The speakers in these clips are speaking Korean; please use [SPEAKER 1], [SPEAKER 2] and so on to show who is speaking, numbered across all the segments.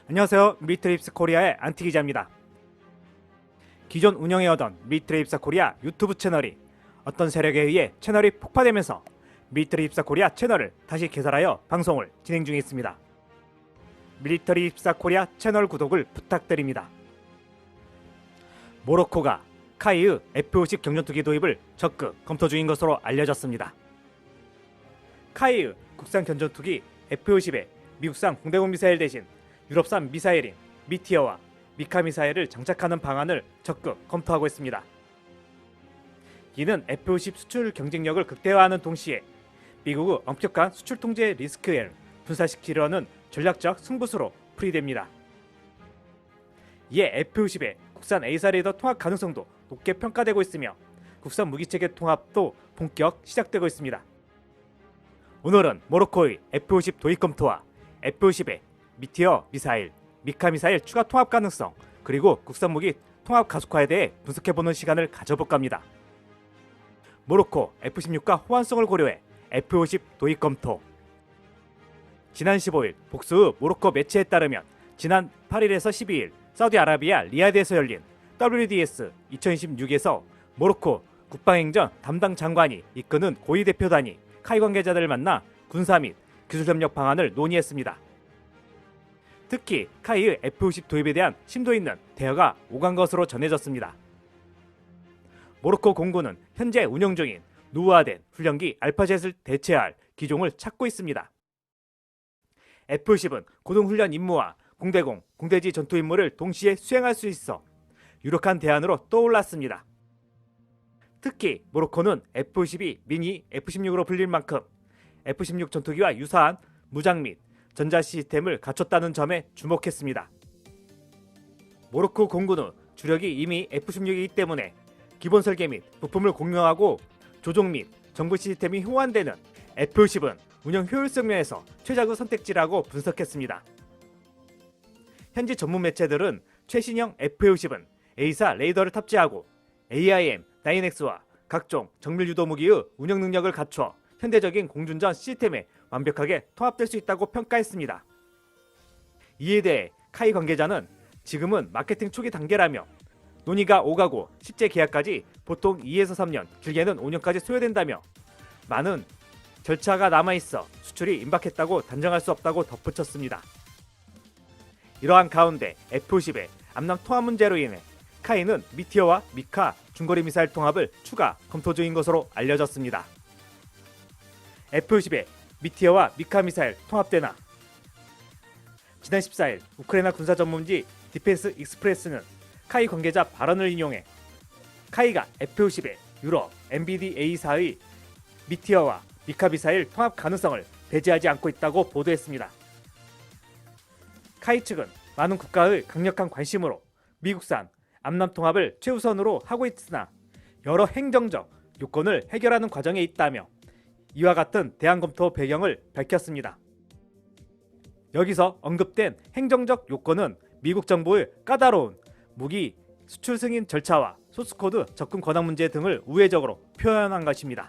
[SPEAKER 1] 안녕하세요. 밀리터리입사 코리아의 안티 기자입니다. 기존 운영해오던 밀리터리입사 코리아 유튜브 채널이 어떤 세력에 의해 채널이 폭파되면서 밀리터리입사 코리아 채널을 다시 개설하여 방송을 진행 중에 있습니다. 밀리터리입사 코리아 채널 구독을 부탁드립니다. 모로코가 카이의 F-50 경전투기 도입을 적극 검토 중인 것으로 알려졌습니다. 카이의 국산 경전투기 F-50에 미국산 공대공 미사일 대신 유럽산 미사일인 미티어와 미카 미사일을 장착하는 방안을 적극 검토하고 있습니다. 이는 F-50 수출 경쟁력을 극대화하는 동시에 미국의 엄격한 수출 통제 리스크를 분산시키려는 전략적 승부수로 풀이됩니다. 이에 F-50의 국산 A사 레이더 통합 가능성도 높게 평가되고 있으며 국산 무기체계 통합도 본격 시작되고 있습니다. 오늘은 모로코의 F-50 도입 검토와 F-50의 미티어 미사일, 미카 미사일 추가 통합 가능성, 그리고 국산 무기 통합 가속화에 대해 분석해보는 시간을 가져볼까 합니다. 모로코 F-16과 호환성을 고려해 F-50 도입 검토. 지난 15일 복수의 모로코 매체에 따르면 지난 8일에서 12일 사우디아라비아 리야드에서 열린 WDS 2026에서 모로코 국방행정 담당 장관이 이끄는 고위 대표단이 카이 관계자들을 만나 군사 및 기술 협력 방안을 논의했습니다. 특히 카이의 F-50 도입에 대한 심도 있는 대화가 오간 것으로 전해졌습니다. 모로코 공군은 현재 운영 중인 노후화된 훈련기 알파젯을 대체할 기종을 찾고 있습니다. F-50은 고등훈련 임무와 공대공, 공대지 전투 임무를 동시에 수행할 수 있어 유력한 대안으로 떠올랐습니다. 특히 모로코는 F-52 미니 F-16으로 불릴 만큼 F-16 전투기와 유사한 무장 및 전자 시스템을 갖췄다는 점에 주목했습니다. 모로코 공군의 주력이 이미 F-16이기 때문에 기본 설계 및 부품을 공유하고 조종 및 정보 시스템이 호환되는 F-50은 운영 효율성 면에서 최적의 선택지라고 분석했습니다. 현지 전문 매체들은 최신형 F-50은 A사 레이더를 탑재하고 AIM-9X와 각종 정밀 유도 무기의 운영 능력을 갖춰 현대적인 공중전 시스템에 완벽하게 통합될 수 있다고 평가했습니다. 이에 대해 카이 관계자는 지금은 마케팅 초기 단계라며 논의가 오가고 실제 계약까지 보통 2에서 3년, 길게는 5년까지 소요된다며 많은 절차가 남아있어 수출이 임박했다고 단정할 수 없다고 덧붙였습니다. 이러한 가운데 F-50의 암남 통합 문제로 인해 카이는 미티어와 미카 중거리 미사일 통합을 추가 검토 중인 것으로 알려졌습니다. F-50의 미티어와 미카 미사일 통합되나? 지난 14일 우크라이나 군사 전문지 디펜스 익스프레스는 카이 관계자 발언을 인용해 카이가 F-50의 유럽 MBDA사의 미티어와 미카 미사일 통합 가능성을 배제하지 않고 있다고 보도했습니다. 카이 측은 많은 국가의 강력한 관심으로 미국산 암남 통합을 최우선으로 하고 있으나 여러 행정적 요건을 해결하는 과정에 있다며 이와 같은 대안 검토 배경을 밝혔습니다. 여기서 언급된 행정적 요건은 미국 정부의 까다로운 무기 수출 승인 절차와 소스코드 접근 권한 문제 등을 우회적으로 표현한 것입니다.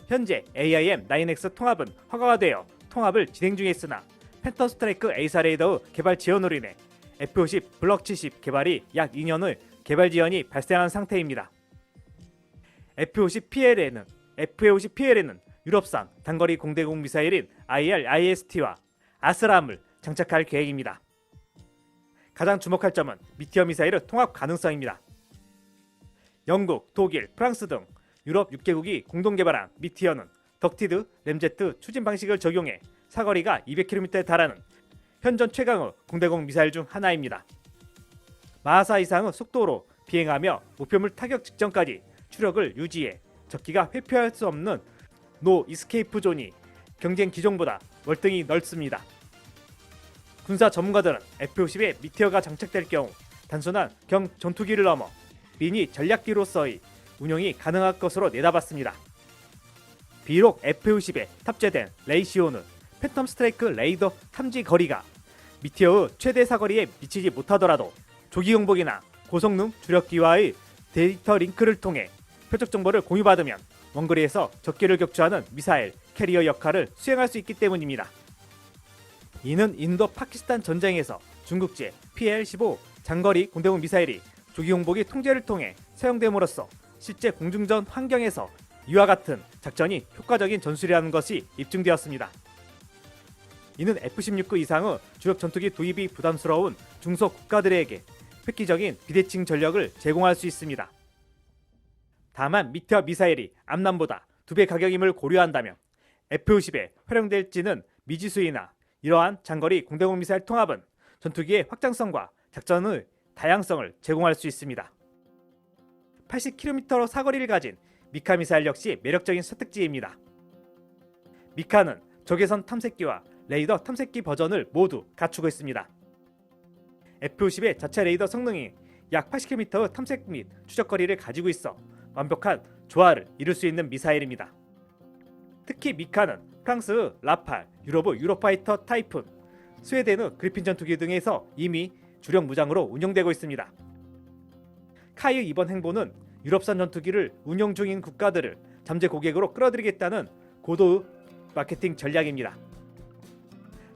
[SPEAKER 1] 현재 AIM-9X 통합은 허가가 되어 통합을 진행 중에 있으나 팬텀 스트라이크 A사 레이더의 개발 지연으로 인해 F-50 블록 70 개발이 약 2년의 개발 지연이 발생한 상태입니다. F-50PL에는 유럽산 단거리 공대공 미사일인 IR-IST와 아스람을 장착할 계획입니다. 가장 주목할 점은 미티어 미사일의 통합 가능성입니다. 영국, 독일, 프랑스 등 유럽 6개국이 공동 개발한 미티어는 덕티드 램제트 추진 방식을 적용해 사거리가 200km에 달하는 현존 최강의 공대공 미사일 중 하나입니다. 마하사 이상의 속도로 비행하며 목표물 타격 직전까지 추력을 유지해 적기가 회피할 수 없는 노 이스케이프 존이 경쟁 기종보다 월등히 넓습니다. 군사 전문가들은 F-50에 미티어가 장착될 경우 단순한 경 전투기를 넘어 미니 전략기로서의 운용이 가능할 것으로 내다봤습니다. 비록 F-50에 탑재된 레이시오는 팬텀 스트라이크 레이더 탐지 거리가 미티어의 최대 사거리에 미치지 못하더라도 조기 공복이나 고성능 주력기와의 데이터 링크를 통해 표적 정보를 공유받으면 원거리에서 적기를 격추하는 미사일 캐리어 역할을 수행할 수 있기 때문입니다. 이는 인도 파키스탄 전쟁에서 중국제 PL-15 장거리 공대공 미사일이 조기공복이 통제를 통해 사용됨으로써 실제 공중전 환경에서 이와 같은 작전이 효과적인 전술이라는 것이 입증되었습니다. 이는 F-16구 이상의 주력 전투기 도입이 부담스러운 중소국가들에게 획기적인 비대칭 전력을 제공할 수 있습니다. 다만 미티어 미사일이 암람보다 2배 가격임을 고려한다면 F-50에 활용될지는 미지수이나 이러한 장거리 공대공 미사일 통합은 전투기의 확장성과 작전의 다양성을 제공할 수 있습니다. 80km 사거리를 가진 미카 미사일 역시 매력적인 선택지입니다. 미카는 적외선 탐색기와 레이더 탐색기 버전을 모두 갖추고 있습니다. F-50의 자체 레이더 성능이 약 80km의 탐색 및 추적거리를 가지고 있어 완벽한 조화를 이룰 수 있는 미사일입니다. 특히 미카는 프랑스의 라팔, 유럽의 유로파이터 타이푼, 스웨덴의 그리핀 전투기 등에서 이미 주력 무장으로 운용되고 있습니다. 카이의 이번 행보는 유럽산 전투기를 운용 중인 국가들을 잠재 고객으로 끌어들이겠다는 고도의 마케팅 전략입니다.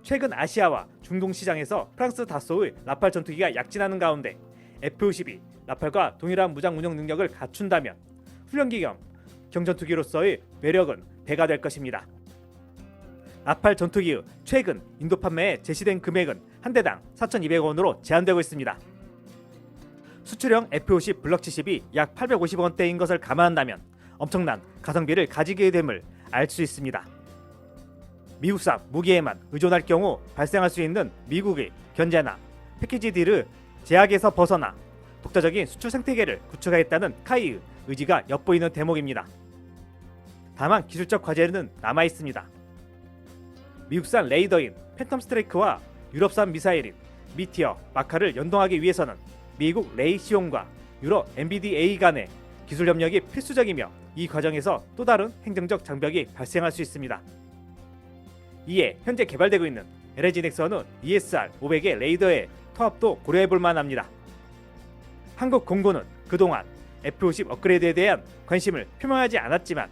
[SPEAKER 1] 최근 아시아와 중동 시장에서 프랑스 다소의 라팔 전투기가 약진하는 가운데 F-52 라팔과 동일한 무장 운용 능력을 갖춘다면 훈련기 겸 경전투기로서의 매력은 배가 될 것입니다. 라팔 전투기의 최근 인도 판매에 제시된 금액은 한 대당 4,200원으로 제한되고 있습니다. 수출형 F-50 블럭 70이 약 850원대인 것을 감안한다면 엄청난 가성비를 가지게 됨을 알 수 있습니다. 미국산 무기에만 의존할 경우 발생할 수 있는 미국의 견제나 패키지 딜의 제약에서 벗어나 독자적인 수출 생태계를 구축하겠다는 카이의 의지가 엿보이는 대목입니다. 다만 기술적 과제는 남아 있습니다. 미국산 레이더인 팬텀 스트라이크와 유럽산 미사일인 미티어, 마카를 연동하기 위해서는 미국 레이시온과 유럽 MBDA 간의 기술 협력이 필수적이며 이 과정에서 또 다른 행정적 장벽이 발생할 수 있습니다. 이에 현재 개발되고 있는 LG 넥슨은 ESR 500의 레이더의 통합도 고려해볼 만합니다. 한국 공군은 그동안 F-50 업그레이드에 대한 관심을 표명하지 않았지만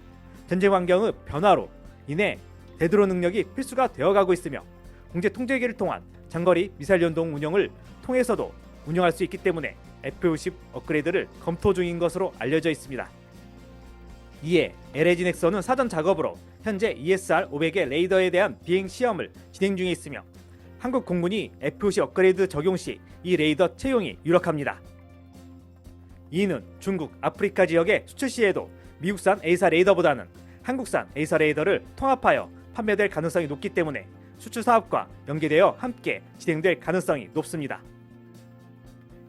[SPEAKER 1] 전쟁 환경의 변화로 인해 대드론 능력이 필수가 되어가고 있으며 공제 통제기를 통한 장거리 미사일 연동 운영을 통해서도 운영할 수 있기 때문에 F-50 업그레이드를 검토 중인 것으로 알려져 있습니다. 이에 LG 넥슨은 사전 작업으로 현재 ESR 500의 레이더에 대한 비행 시험을 진행 중에 있으며 한국 공군이 F-50 업그레이드 적용 시 이 레이더 채용이 유력합니다. 이는 중국, 아프리카 지역의 수출 시에도 미국산 A사 레이더보다는 한국산 A사 레이더를 통합하여 판매될 가능성이 높기 때문에 수출 사업과 연계되어 함께 진행될 가능성이 높습니다.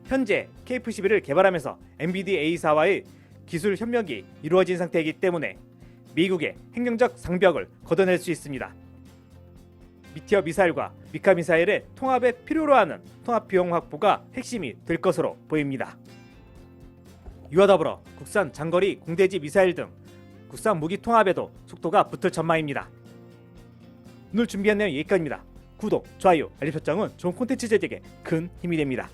[SPEAKER 1] 현재 KF-11을 개발하면서 MBDA사와의 기술 협력이 이루어진 상태이기 때문에 미국의 행정적 장벽을 걷어낼 수 있습니다. 미티어 미사일과 미카 미사일의 통합에 필요로 하는 통합 비용 확보가 핵심이 될 것으로 보입니다. 이와 더불어 국산 장거리 공대지 미사일 등 국산 무기 통합에도 속도가 붙을 전망입니다. 오늘 준비한 내용 여기까지입니다. 구독, 좋아요, 알림 설정은 좋은 콘텐츠 제작에 큰 힘이 됩니다.